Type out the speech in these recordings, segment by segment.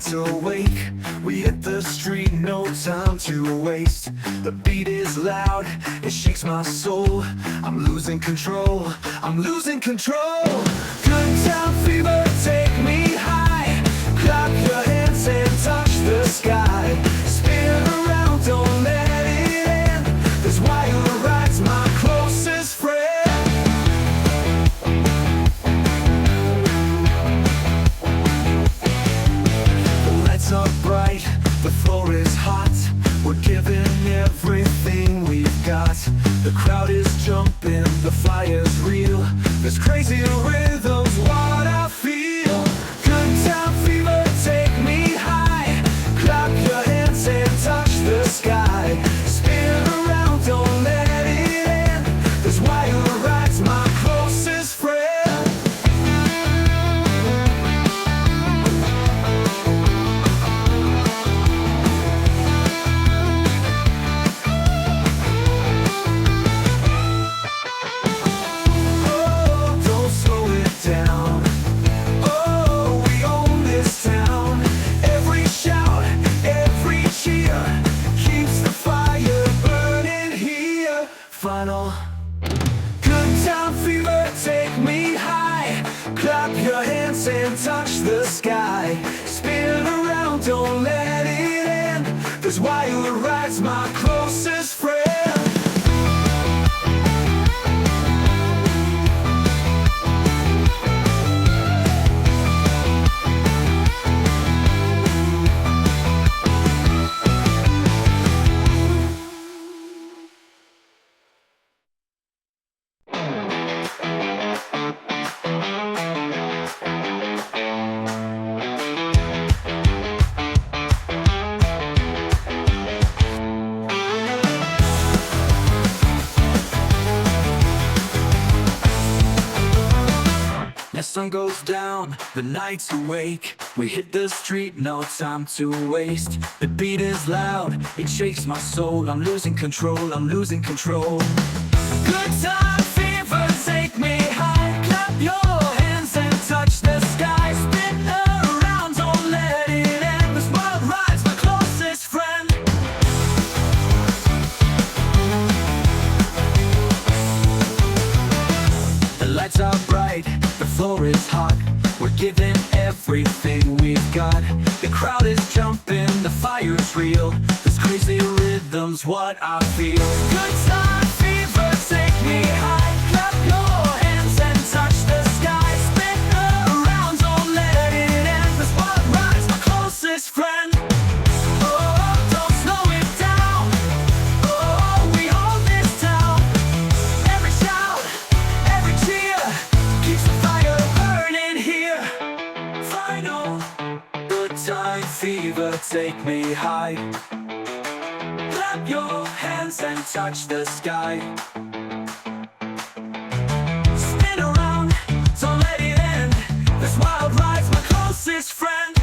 night's awake, we hit the street, no time to waste. The beat is loud, it shakes my soul. I'm losing control, I'm losing control. Good time fever, take me high. Clap your hands and touch the sky. Spin around, don't let it end. This wild ride's my closest friend. Are bright, the floor is hot. We're giving everything we've got. The crowd is jumping, the fire's real. This crazy rhythm's what I feel. Good time fever, take me high. Clap your hands and touch the sky. Spin around, don't let it end. This wild ride's my closest friend. Final. Good time fever, take me high. Clap your hands and touch the sky. Spin around, don't let it end. This wild ride's my closest friend. The sun goes down, the night's awake. We hit the street, no time to waste. The beat is loud, it shakes my soul. I'm losing control, I'm losing control. Good time fever, take me high. Clap your hands and touch the sky. Spin around, don't let it end. This wild ride's my closest friend. The lights are bright, the floor is hot. We're giving everything we've got. The crowd is jumping, the fire's real. This crazy rhythm's what I feel. Good time fever, take me high. Clap your hands and touch the sky. Spin around, don't let it end. This wild ride's my closest friend. Oh, don't slow it down. Oh, we own this town. Every shout, every cheer keeps the fire burning here. Final. Good time fever, take me high. Clap your hands and touch the sky. Spin around, don't let it end. This wild ride's my closest friend.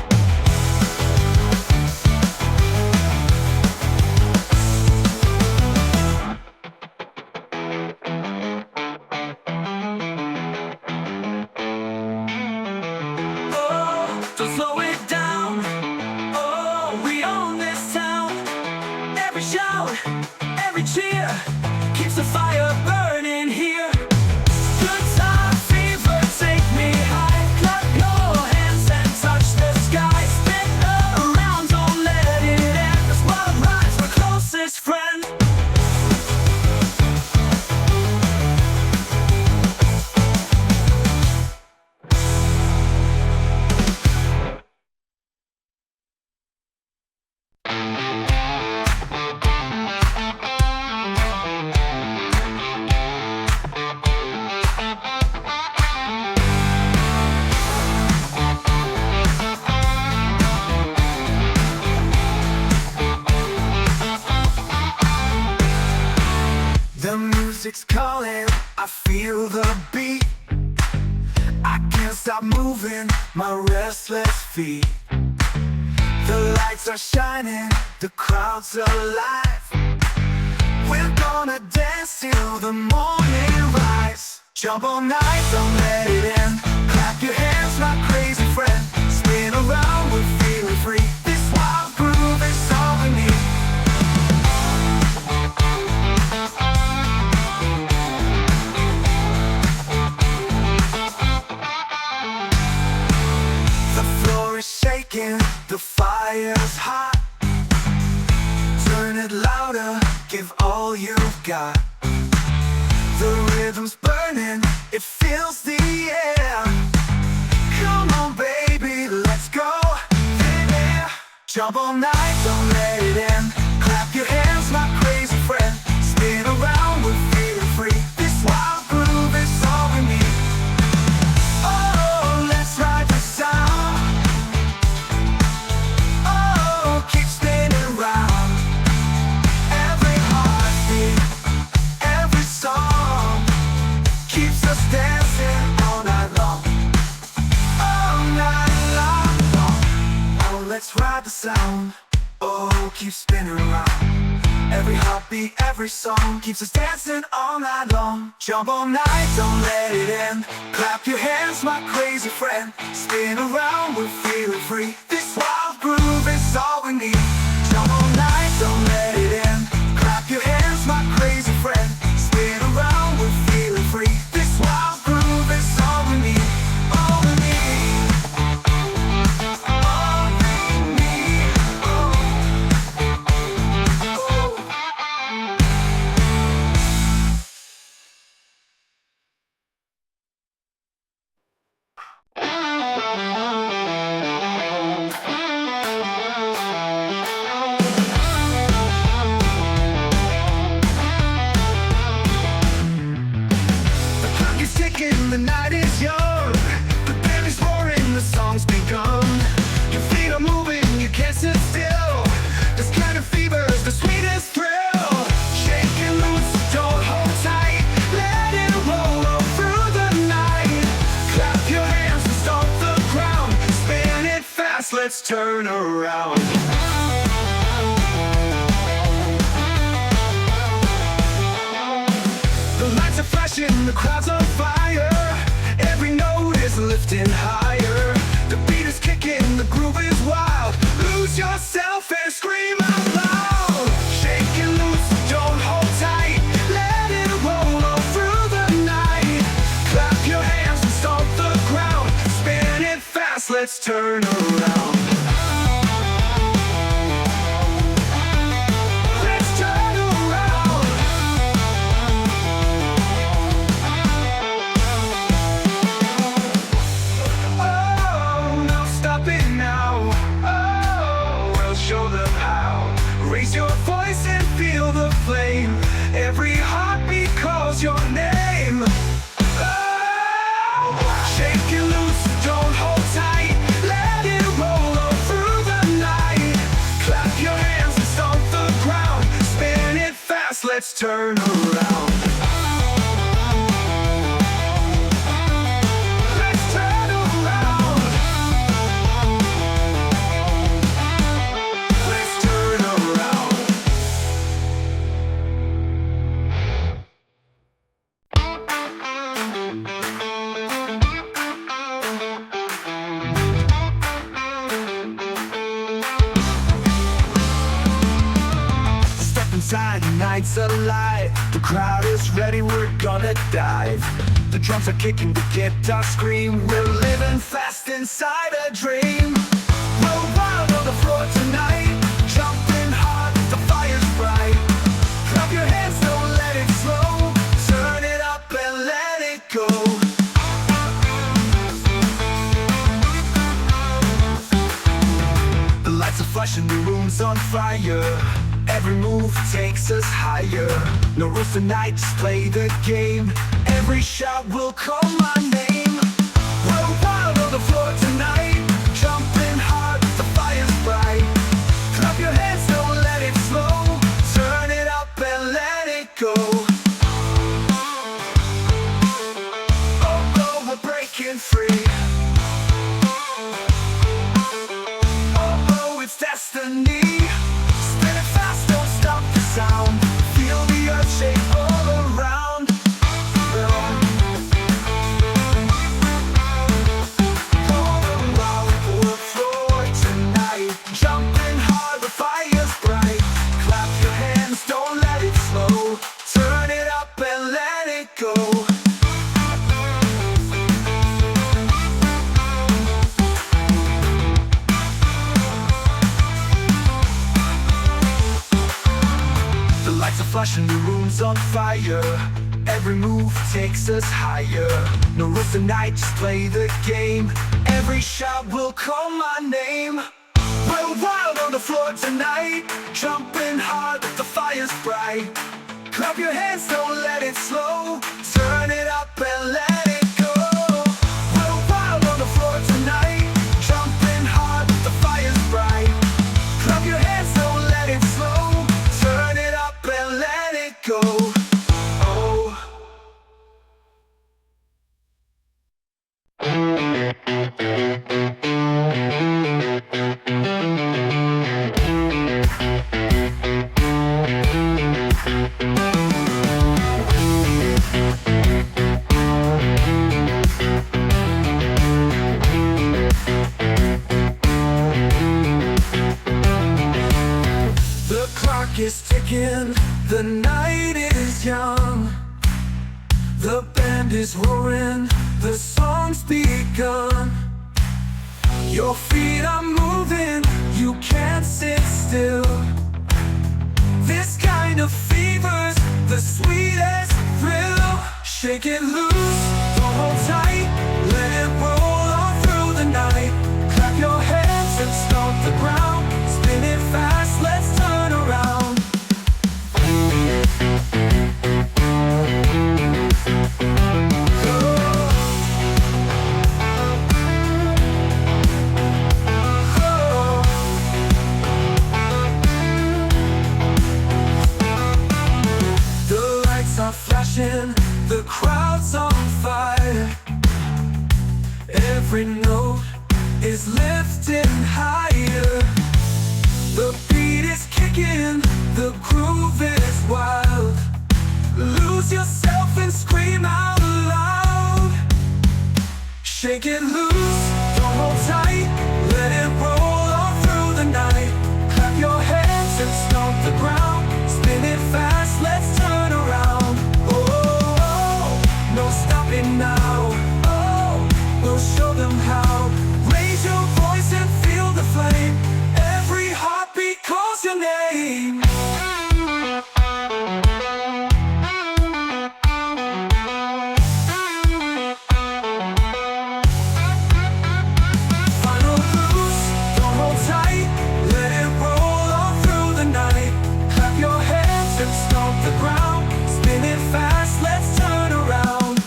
Oh, don't slow it down. Oh, we own this town. Every shout, every cheer keeps the fire burning here. Good time fever, take me high. Clap your hands and touch the sky. Spin around, don't let it end. This wild ride's my closest friend. The music's calling, I feel the beat. I can't stop moving my restless feet. The lights are shining, the crowd's alive. We're gonna dance till the morning rise. Jump all night, don't let it end. Clap your hands, my crazy friend. Spin around, we're feeling free. shaking, the fire's hot. Turn it louder, give all you've got. The rhythm's burning, it fills the air. Come on baby, let's go. Yeah. Jump all night, don't let it end. Clap your hands, my crazy friend. Spin around, we're feeling free. This wild groove is all we need. Oh, let's ride the sound. Oh, keep spinning round. Every heartbeat, every song keeps us dancing all night long. All night long. Oh, let's ride the sound. Oh, keep spinning around. Every heartbeat, every song keeps us dancing all night long. Jump all night, don't let it end. Clap your hands, my crazy friend. Spin around, we're feeling free. This wild groove is all we need. Jump all night, don't let it end. Clap your hands, my crazy friend. Spin around, we're feeling free. This wild groove is all we need. All we need. All we need. Oh. The clock is ticking, the night is young. The band is roaring, the song's begun. Your feet are moving, you can't sit still. This kind of fever's the sweetest thrill. Shake and loose, don't hold tight. Let it roll all through the night. Clap your hands and stomp the ground. Spin it fast, let's turn around. The lights are flashing, the crowd's on fire. Every note is lifting higher. The beat is kicking, the groove is wild. Lose yourself and scream out loud. Shake and loose, don't hold tight. Let it roll all through the night. Clap your hands and stomp the ground. Spin it fast, let's turn around. Let's turn around. Oh, no stopping now. Oh, we'll show them how. Raise your voice and feel the flame. Every heartbeat calls your name. Oh, shake it loose, don't hold tight. Let it roll all through the night. Clap your hands and stomp the ground. Spin it fast, let's turn around. Let's turn around. Let's turn around. Step inside, the night's alive. The crowd is ready, we're gonna dive. The drums are kicking, the guitar scream. We're living fast inside a dream. We're wild on the floor tonight. Jumping hard, the fire's bright. Clap your hands, don't let it slow. Turn it up and let it go. The lights are flashing, the room's on fire. Every move takes us higher. No rules tonight, just play the game. Every shot will call my name. We're wild on the floor tonight. Jumping hard, the fire's bright. Clap your hands, don't let it slow. Turn it up and let it go. Oh, we're breaking free. Oh, it's destiny. Spin it fast, don't stop the sound. Feel the earth shake all around. flashing, the room's on fire. Every move takes us higher. No rules tonight, just play the game. Every shot will call my name. We're wild on the floor tonight, jumping hard, the fire's bright. Clap your hands, don't let it slow. Turn it up and let it go. We're wild on the floor tonight, jumping hard, the fire's bright. Clap your hands, don't let it slow. Turn it up and let it go. Oh. Is ticking, the night is young. The band is roaring, the song's begun. Your feet are moving, you can't sit still. This kind of fever's the sweetest thrill. Shake it loose, don't hold tight, let it roll on through the night. Clap your hands and stomp the ground, spin it fast, let's turn around. The crowd's on fire. Every note is lifting higher. The beat is kicking, the groove is wild. Lose yourself and scream out loud. Shake it loose, don't hold tight, let it roll all through the night. Clap your hands and stomp the ground, spin it fast, let's turn around. No stopping now, oh, we'll show them how. Raise your voice and feel the flame. Every heartbeat calls your name. Final loose, don't hold tight, let it roll all through the night. Clap your hands and stomp the ground, spin it fast, let's turn around.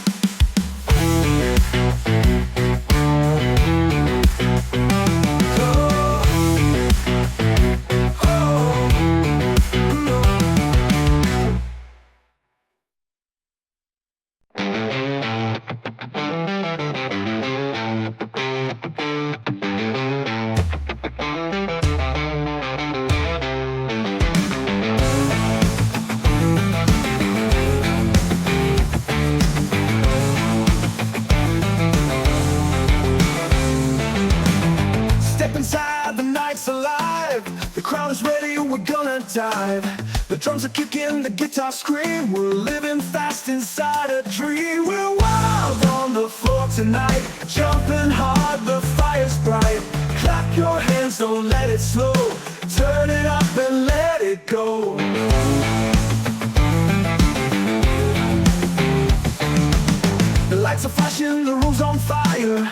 Dive. The drums are kicking, the guitar scream. We're living fast inside a dream. We're wild on the floor tonight, jumping hard, the fire's bright. Clap your hands, don't let it slow. Turn it up and let it go. The lights are flashing, the room's on fire.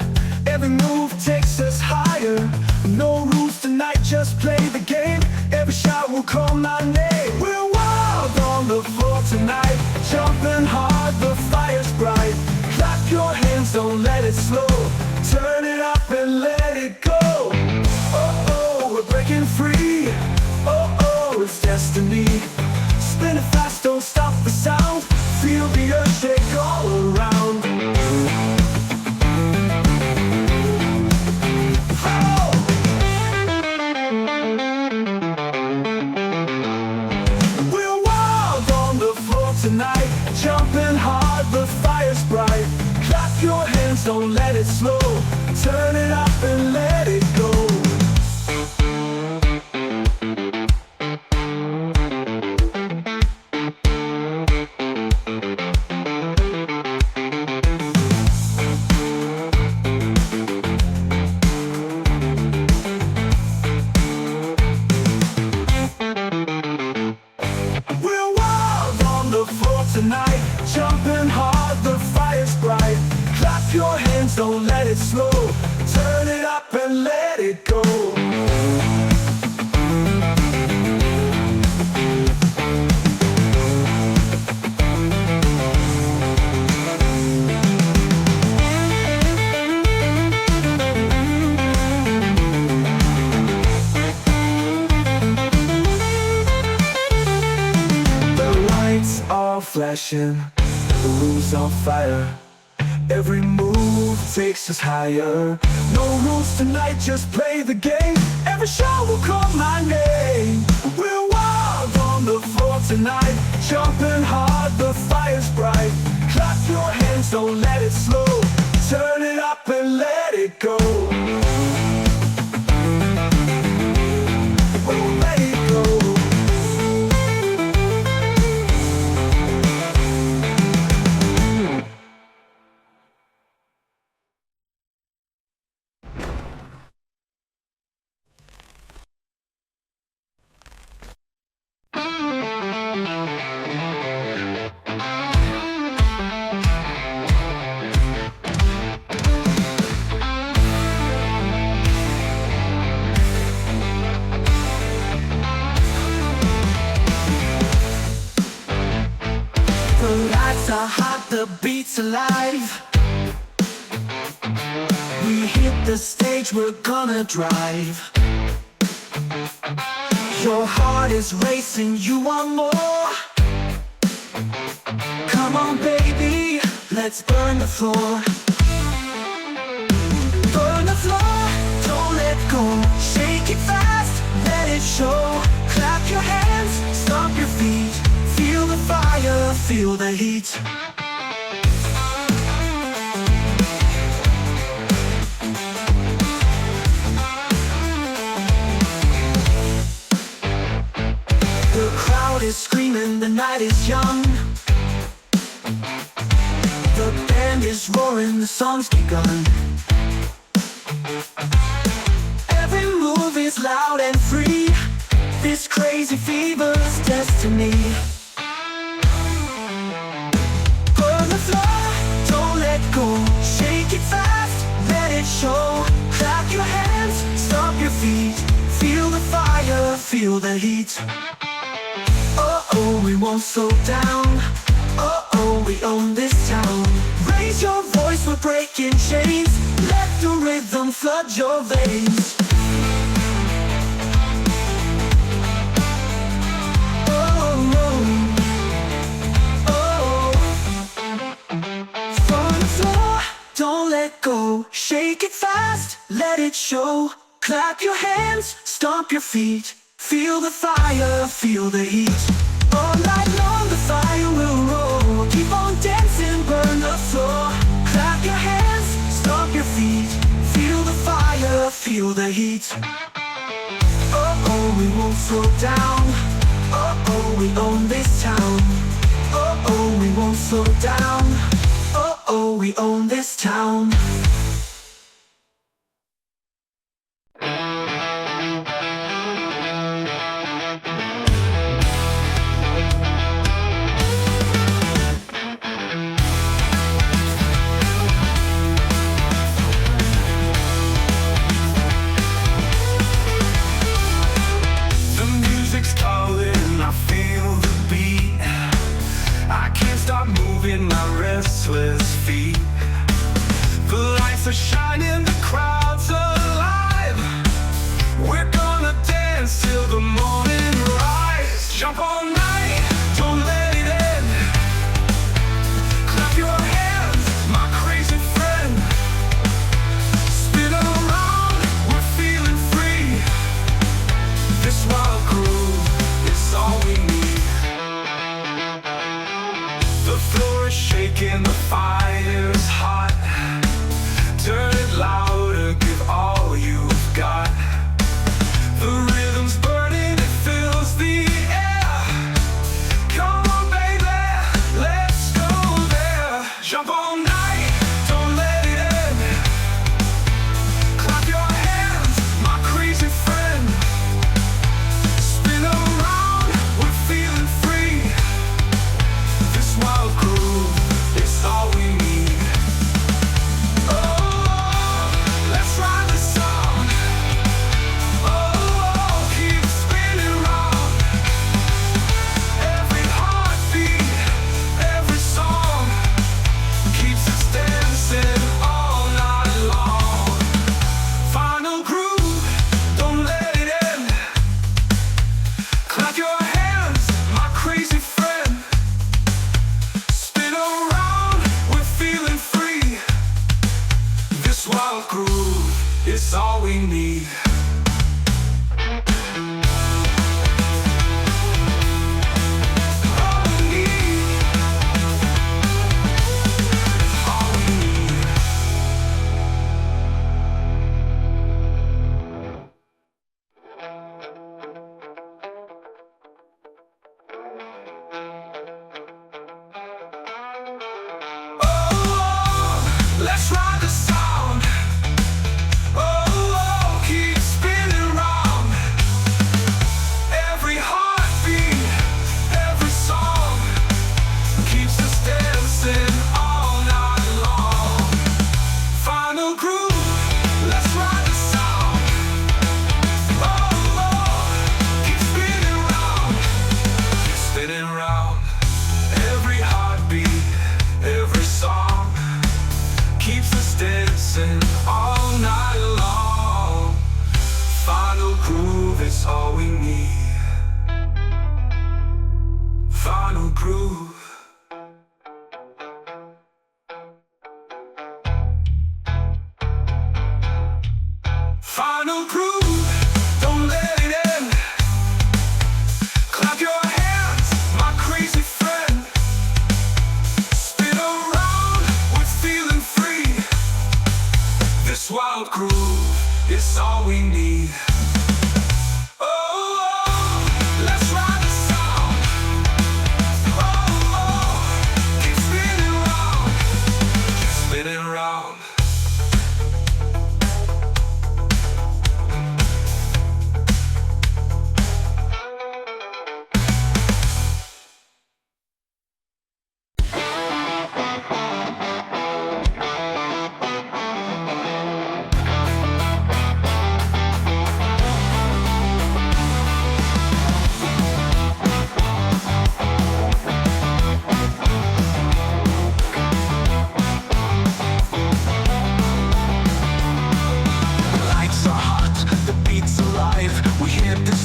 Every move takes us higher. No rules tonight, just play the game. Every shot will call my name. We're wild on the floor tonight, jumping hard, the fire's bright. Clap your hands, don't let it slow. Turn it up and let it go. Oh, oh, we're breaking free. Oh, oh, it's destiny. Spin it fast, don't stop the sound. Feel the earth shake all around. flashing, the room's on fire. Every move takes us higher. No rules tonight, just play the game. Every shot will call my name. We're wild on the floor tonight, jumping hard, the fire's bright. Clap your hands, don't let it slow. Turn it up and let it go. Oh, let it go. The lights are hot, the beat's alive. We hit the stage, we're gonna drive. Your heart is racing, you want more. Come on baby, let's burn the floor. Burn the floor, don't let go. Shake it fast, let it show. Clap your hands, stomp your feet. Feel the fire, feel the heat. The crowd is screaming, the night is young. The band is roaring, the song's begun. Every move is loud and free. This crazy fever's destiny. Burn the floor, don't let go. Shake it fast, let it show. Clap your hands, stomp your feet. Feel the fire, feel the heat. Oh, we won't slow down. Oh, we own this town. Raise your voice, we're breaking chains. Let the rhythm flood your veins. Don't let go, shake it fast, let it show. Clap your hands, stomp your feet. Feel the fire, feel the heat. All night long the fire will roll. Keep on dancing, burn the floor. Clap your hands, stomp your feet. Feel the fire, feel the heat. Oh, we won't slow down. Oh, we own this town. Oh, we won't slow down. Oh, we own this town. The music's calling, I feel the beat. I can't stop moving my restless feet. But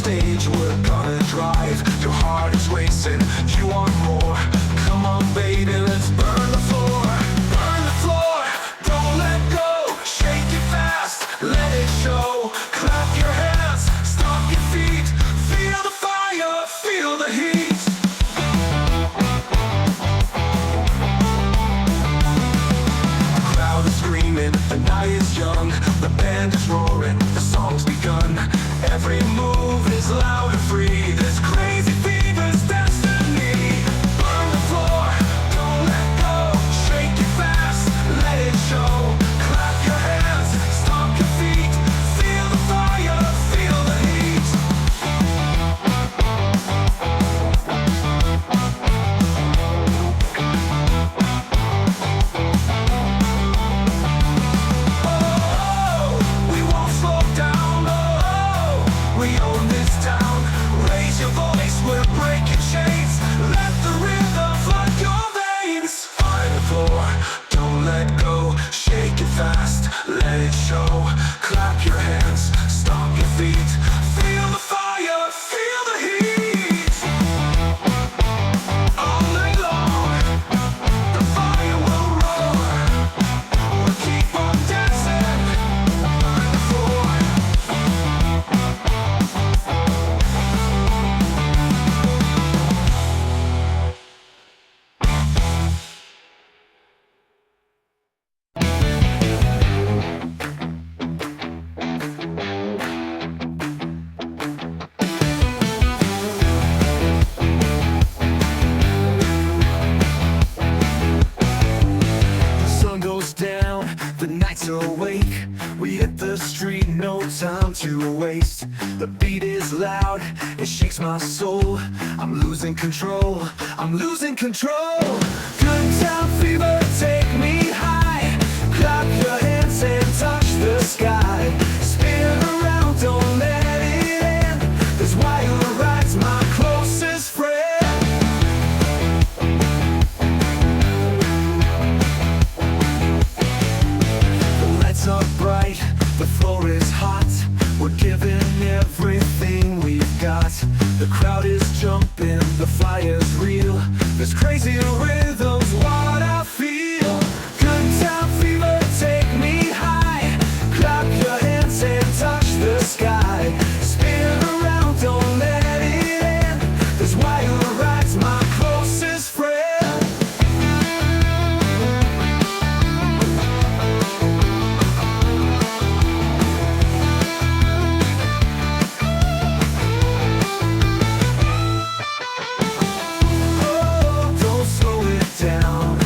stage, we're gonna drive. Your heart is racing, you want more. Come on baby, let's burn the floor. Burn the floor, don't let go. Shake it fast, let it show. Clap your hands, stomp your feet. Feel the fire, feel the heat. The crowd is screaming, the night is young. The band is roaring, the song's begun. Every move is loud and free. This crazy fever's destiny. Burn the floor, don't let go. Shake it fast, let it show. Clap your hands, stomp your feet. Feel the fire, feel the heat. Oh, we won't slow down. Oh, we own this town. Raise your voice, we're breaking chains. Let the rhythm flood your veins. Find the floor, don't let go. Shake it fast, let it show. Clap your hands, stomp your feet. Feel the fire, feel the heat. All night long, the fire will roar. We'll keep on dancing. Burn the floor. The sun goes down, the nights are awake. We hit the street, no time to waste. The beat is loud, it shakes my soul. I'm losing control, I'm losing control. Good time fever, take me high. Clap your hands and touch the sky. Spin around, don't let it end. This wire ride's my closest friend. The lights are bright, the floor is hot. We're giving everything we've got. The crowd is jumping, the fire's real. This crazy rhythm's what I feel. Good time fever, take me high. Clap your hands and touch the sky. Spin around, don't let it end. This wire ride's my closest friend. Oh, don't slow it down.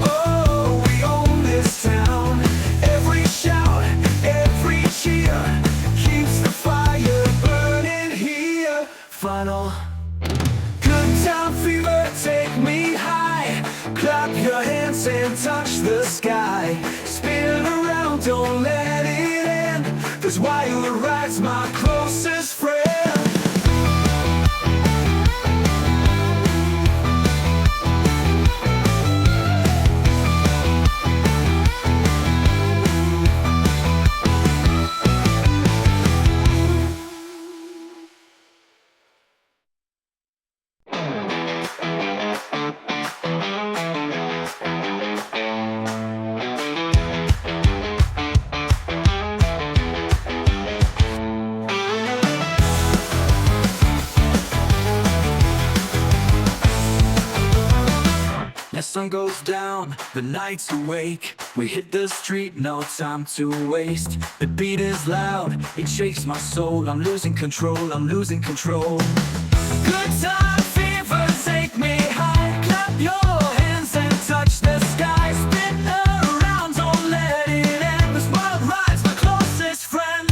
Oh, we own this town. Every shout, every cheer keeps the fire burning here. Final. Good time fever, take me high. Clap your hands and touch the sky. Spin around, don't let it end. This wire ride's my closest friend. The sun goes down, the night's awake. We hit the street, no time to waste. The beat is loud, it shakes my soul. I'm losing control, I'm losing control. Good time fever, take me high. Clap your hands and touch the sky. Spin around, don't let it end. This world ride's my closest friend.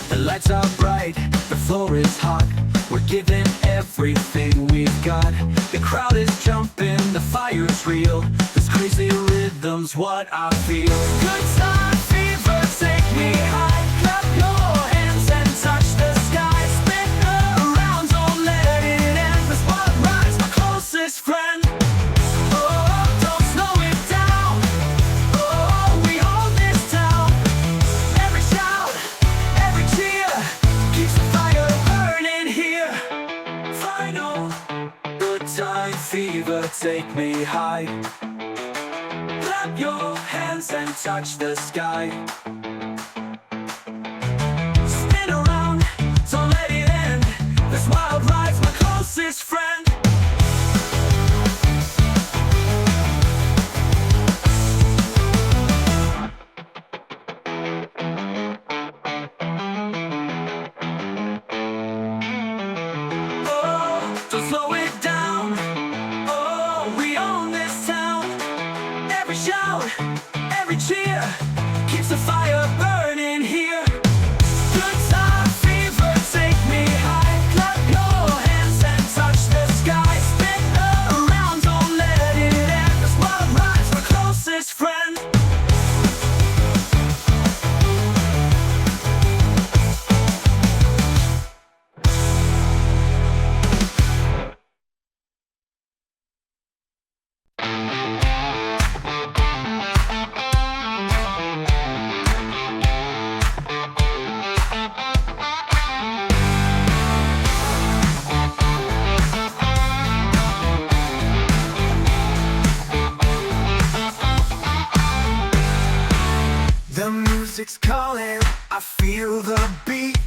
The lights are bright, the floor is hot. We're giving everything we've got. The crowd is jumping, the fire's real. This crazy rhythm's what I feel. Good time fever, take me high. Clap your hands and touch the sky. Spin around, don't let it end. This world ride's my closest friend. Oh, don't slow it down. Oh, we all take me high. Clap your hands and touch the sky. Spin around, don't let it end. This wild ride's my closest friend. Oh, don't slow it down. Oh, we own this town. Every shout, every cheer keeps the fire burning here. Good time fever, take me high. Clap your hands and touch the sky. Spin around, don't let it end. This wild ride's my closest friend. The music's calling, I feel the beat.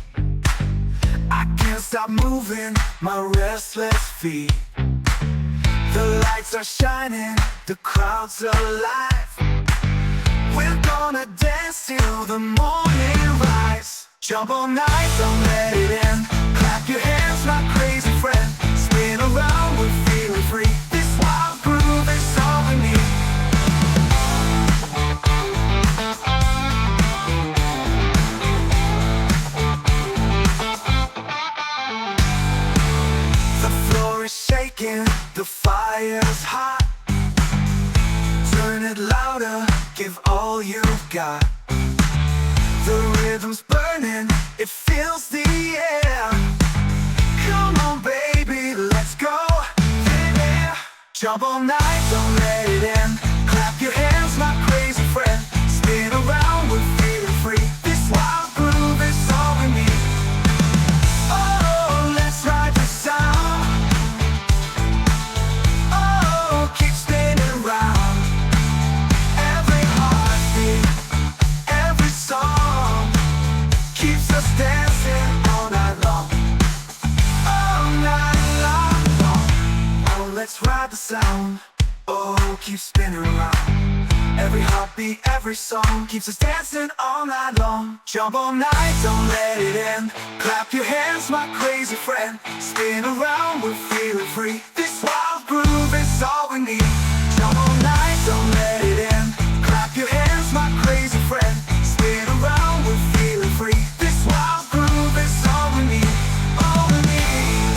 I can't stop moving my restless feet. The lights are shining, the crowd's alive. We're gonna dance till the morning rise. Jump all night, don't let it end. Clap your hands, my crazy friend. Spin around, we're feeling free. This wild groove is all we need. The floor is shaking, the fire's hot. Turn it louder, give all you've got. The rhythm's burning, it fills the air. Come on baby, let's go. Yeah. Jump all night, don't let it end. Clap your hands, my crazy friend. Spin around, we're feeling free. This wild groove is all we need. Oh, let's ride the sound. Oh, keep spinning round. Every heartbeat, every song keeps us dancing all night long. All night long. Oh, let's ride the sound. Oh, keep spinning around. Every heartbeat, every song keeps us dancing all night long. Jump all night, don't let it end. Clap your hands, my crazy friend. Spin around, we're feeling free. This wild groove is all we need. Jump all night, don't let it end. Clap your hands, my crazy friend. Spin around, we're feeling free. This wild groove is all we need. All we need.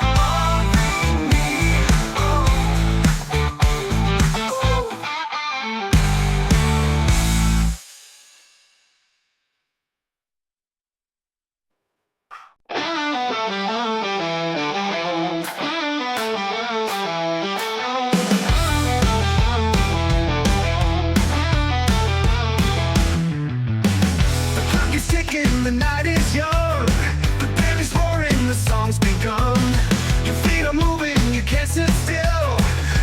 All we need. Oh. The clock is ticking, the night is young. The band is roaring, the song's begun. Your feet are moving, you can't sit still.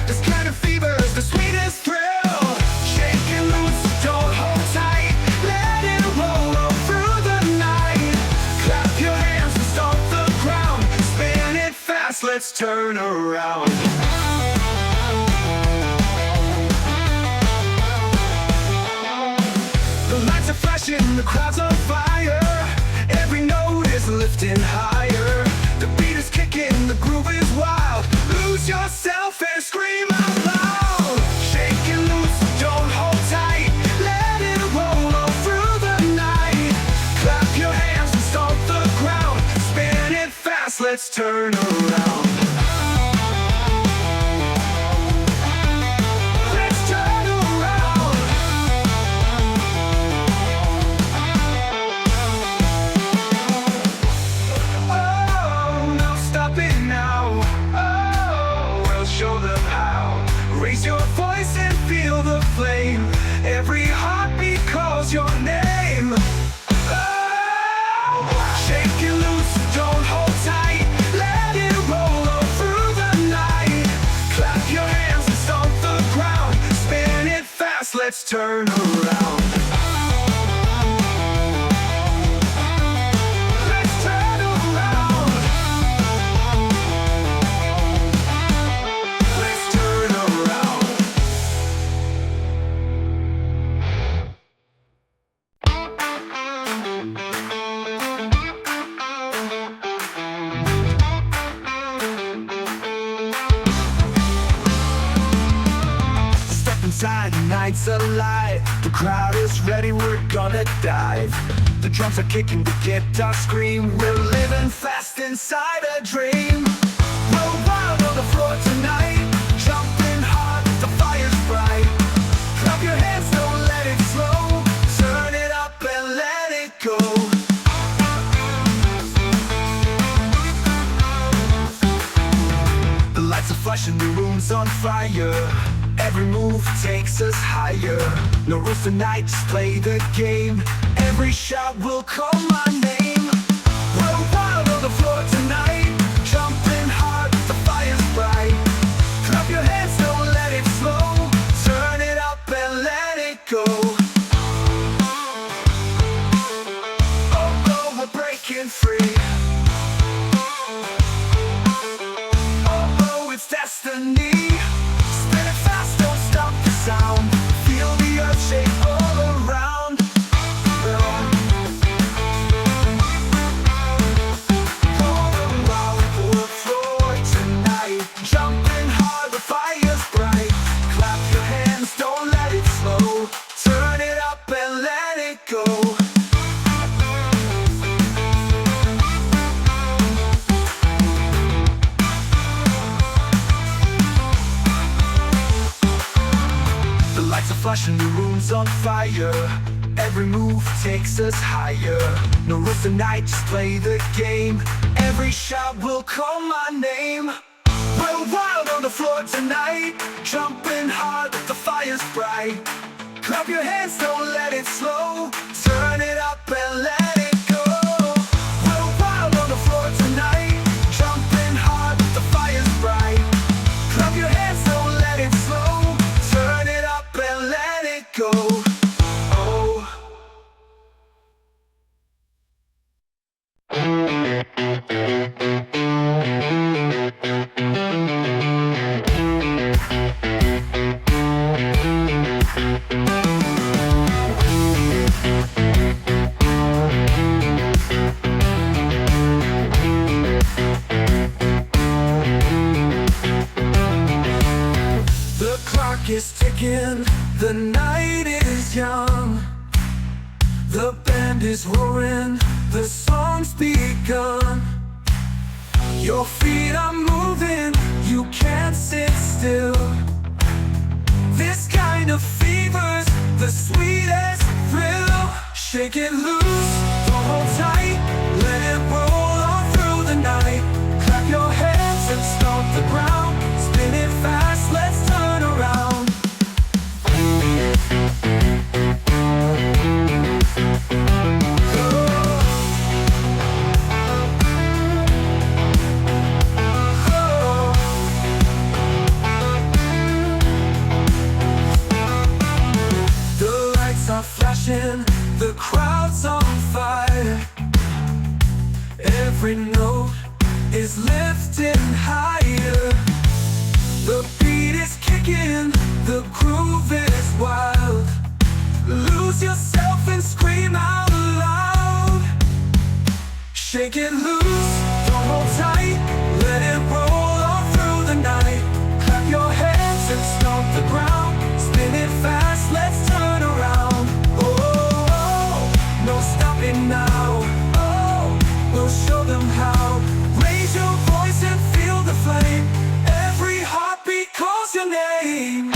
This kind of fever's the sweetest thrill. Shake and loose, don't hold tight. Let it roll all through the night. Clap your hands and stomp the ground. Spin it fast, let's turn around. The lights are flashing, the crowd's on fire. Every note is lifting higher. The beat is kicking, the groove is wild. Lose yourself and scream out loud. Shake and loose, don't hold tight. Let it roll all through the night. Clap your hands and stomp the ground. Spin it fast, let's turn around. Let's turn around. Oh, no stopping now. Oh, we'll show them how. Raise your voice and feel the flame. Every heartbeat calls your name. Oh, shake it loose, don't hold tight. Let it roll all through the night. fast, let's turn around. Let's turn around. Let's turn around. Step inside, the night's alive. The crowd is ready, we're gonna dive. The drums are kicking, the guitar scream. We're living fast inside a dream. We're wild on the floor tonight, jumping hard, the fire's bright. Clap your hands, don't let it slow. Turn it up and let it go. The lights are flashing, the room's on fire. Every move takes us higher. No rules tonight, just play the game. Every shot will call my name. We're wild on the floor tonight, jumping hard, the fire's bright. Clap your hands, don't let it slow. Turn it up and let it go. Oh, oh, we're breaking free. Oh, oh, it's destiny. Sound. Feel the earth shake all around. All around the floor tonight, jumping hard, the fire's bright. Clap your hands, don't let it slow. Turn it up and let it go. Flashing, the room's on fire. Every move takes us higher. No rules tonight, just play the game. Every shot will call my name. We're wild on the floor tonight, jumping hard, the fire's bright. Clap your hands, don't let it slow. Turn it up and let it go. We're wild on the floor tonight, jumping hard, the fire's bright. Clap your hands, don't let it slow. Turn it up and let it go. Oh. The clock is ticking, the night is young. The band is roaring, the song's begun. Your feet are moving, you can't sit still. This kind of fever's the sweetest thrill. Shake it loose, don't hold tight, let it roll on through the night. Clap your hands and stomp the ground, spin it fast, let's turn around. The lights are flashing, the crowd's on fire. Every note is lifting higher. The beat is kicking, the groove is wild. Lose yourself and scream out loud. Shake it loose, don't hold tight, let it roll all through the night. Clap your hands and stomp the ground, spin it fast, let's turn around. Oh, oh, no stopping now. Oh, we'll show them how. Raise your voice and feel the flame. Every heartbeat calls your name.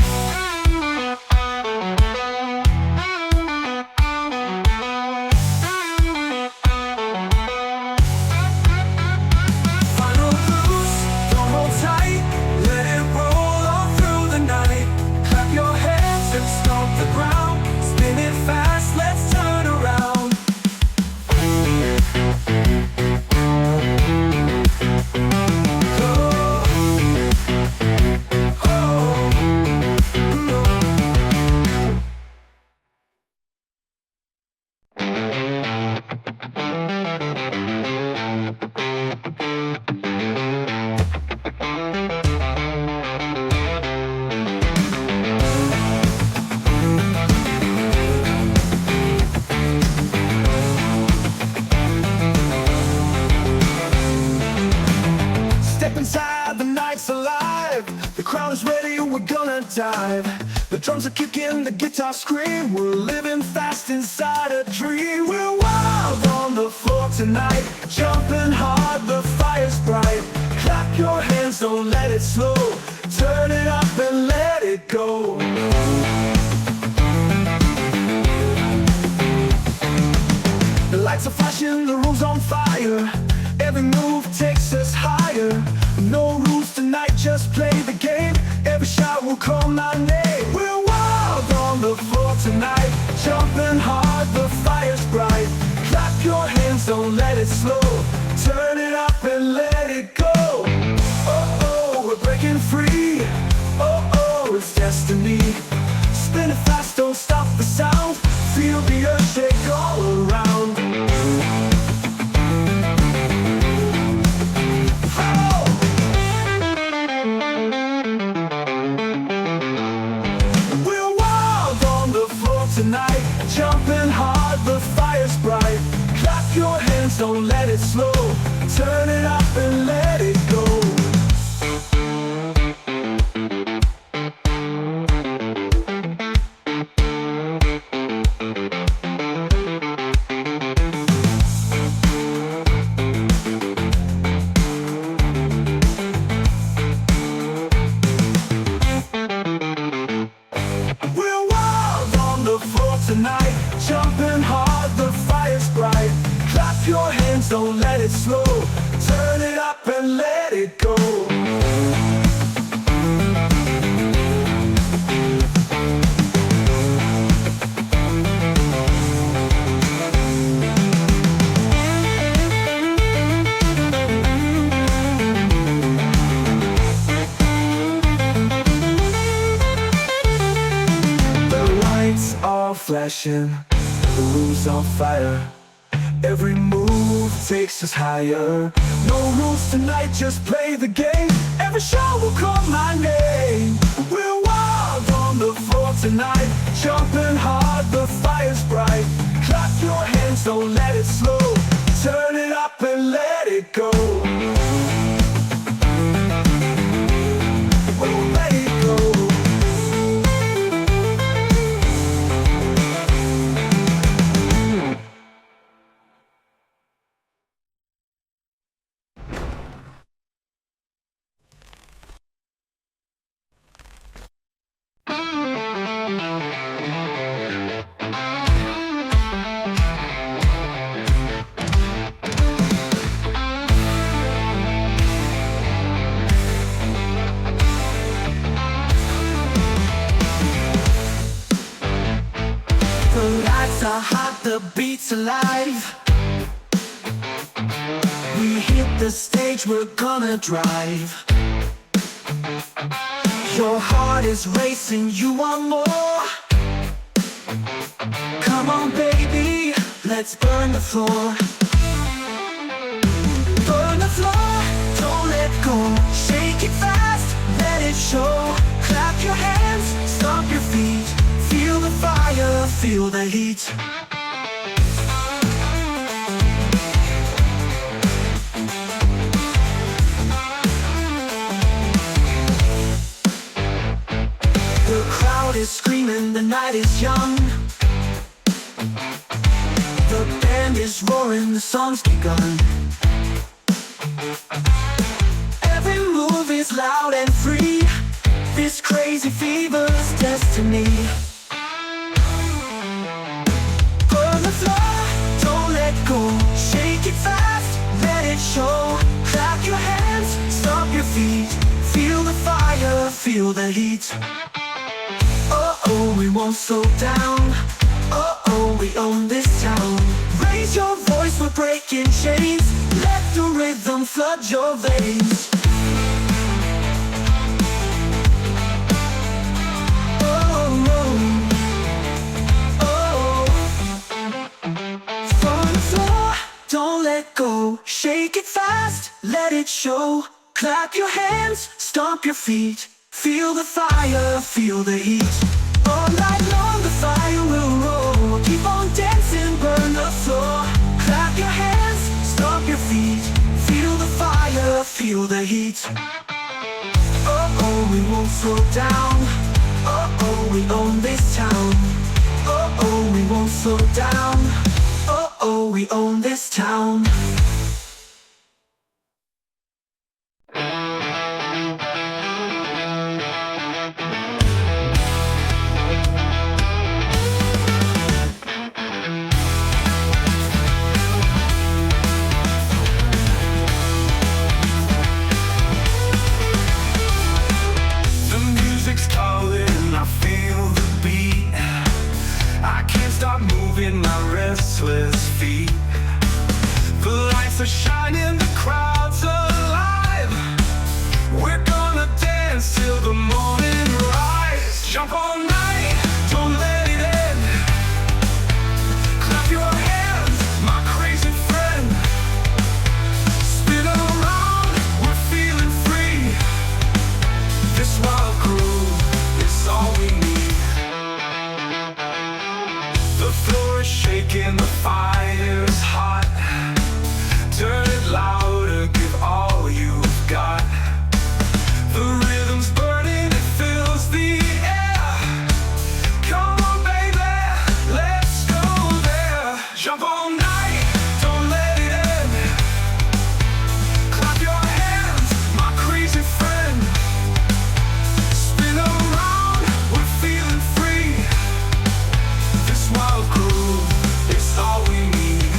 dive. The drums are kicking, the guitar scream. We're living fast inside a dream. We're wild on the floor tonight, jumping hard, the fire's bright. Clap your hands, don't let it slow. Turn it up and let it go. The lights are flashing, the room's on fire. Every move takes us higher. No rules tonight, just play the game. Every shot will call my name. We're wild on the floor tonight, jumping hard, the fire's bright. Clap your hands, don't let it slow. Turn it up and let it go. Oh, oh, we're breaking free. Oh, oh, it's destiny. Spin it fast, don't stop the sound. Feel the earth shake all around. Oh! We're wild on the floor tonight, jumping hard, the fire's bright. Clap your hands, don't let it slow. Turn it up and let it go. We're wild on the floor tonight, jumping hard, the fire's bright. Clap your hands, don't let it slow. Turn it up and let it go. The lights are flashing, the room's on fire. Every move takes us higher. No rules tonight, just play the game. Every shot will call my name. We're wild on the floor tonight, jumping hard, the fire's bright. Clap your hands, don't let it slow. Turn it up and let it go. We'll let it go. The lights are hot, the beat's alive. We hit the stage, we're gonna drive. Your heart is racing, you want more. Come on baby, let's burn the floor. Burn the floor, don't let go. Shake it fast, let it show. Clap your hands, stomp your feet. Feel the fire, feel the heat. The crowd is screaming, the night is young. The band is roaring, the song's begun. Every move is loud and free. This crazy fever's destiny. Burn the floor, don't let go. Shake it fast, let it show. Clap your hands, stomp your feet. Feel the fire, feel the heat. Oh, we won't slow down. Oh, we own this town. Raise your voice, we're breaking chains. Let the rhythm flood your veins. Don't let go, shake it fast, let it show. Clap your hands, stomp your feet. Feel the fire, feel the heat. All night long the fire will roll. Keep on dancing, burn the floor. Clap your hands, stomp your feet. Feel the fire, feel the heat. Oh, we won't slow down. we own this town. Oh, oh, we won't slow down. Oh, oh, we own this town. My restless feet. The lights are shining, the crowd's alive. We're gonna dance till the morning rise. Jump all night, don't let it end. Clap your hands, my crazy friend. Spin around, we're feeling free. This wild groove is all we need. The floor is shaking, the fire's hot. Turn it louder, give all you've got. The rhythm's burning, it fills the air. Come on, baby, let's go there. Jump all night, don't let it end. Clap your hands, my crazy friend. Spin around, we're feeling free. This wild groove is all we need.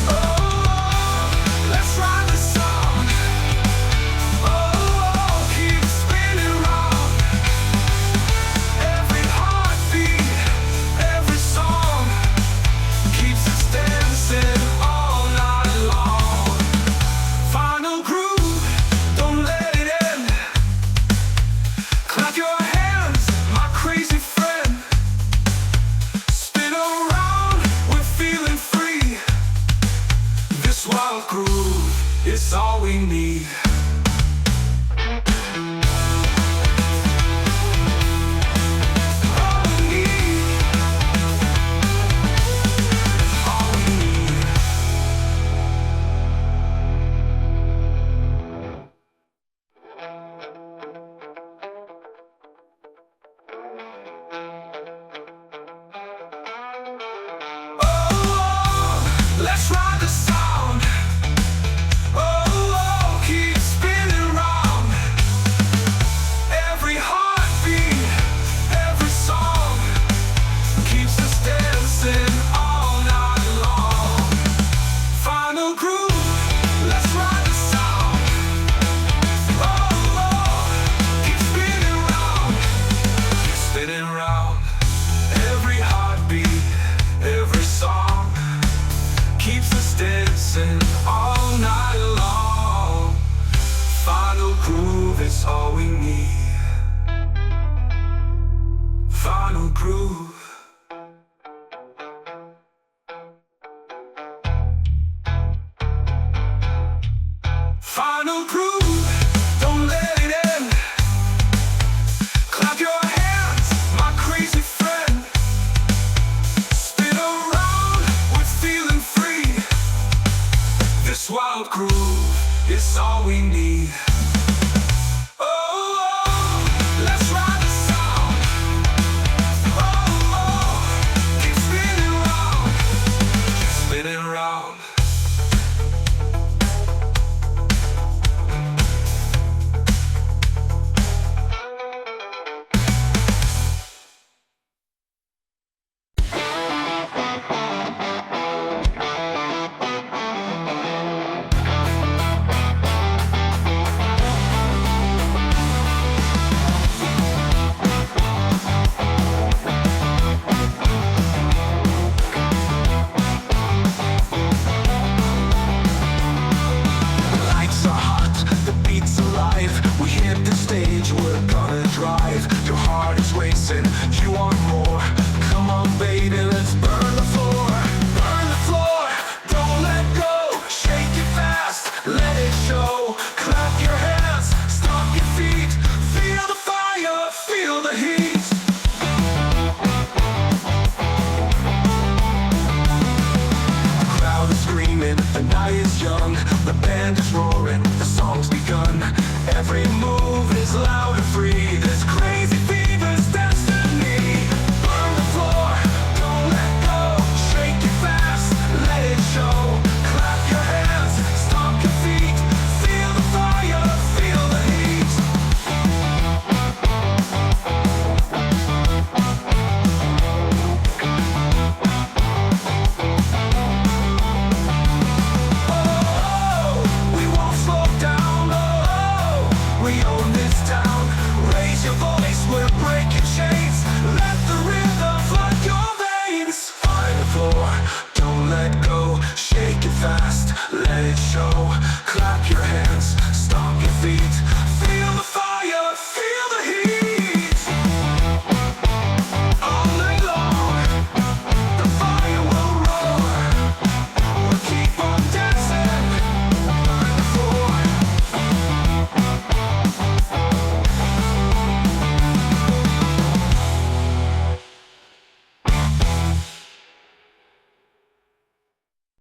Oh, let's ride the song. Oh, keep spinning round. Every heartbeat, every song keeps us dancing all night long. Final groove, don't let it end. Clap your hands, my crazy friend. Spin around, we're feeling free. This wild groove is all we need. All we need. All we need. Oh, let's ride the sound. Oh, keep spinning round. Every heartbeat, every song keeps us dancing all night long. Final groove, let's ride the sound. Oh, keep spinning round. Keep spinning round. Every heartbeat, every song keeps us dancing all night long. Final groove is all we need. Final groove.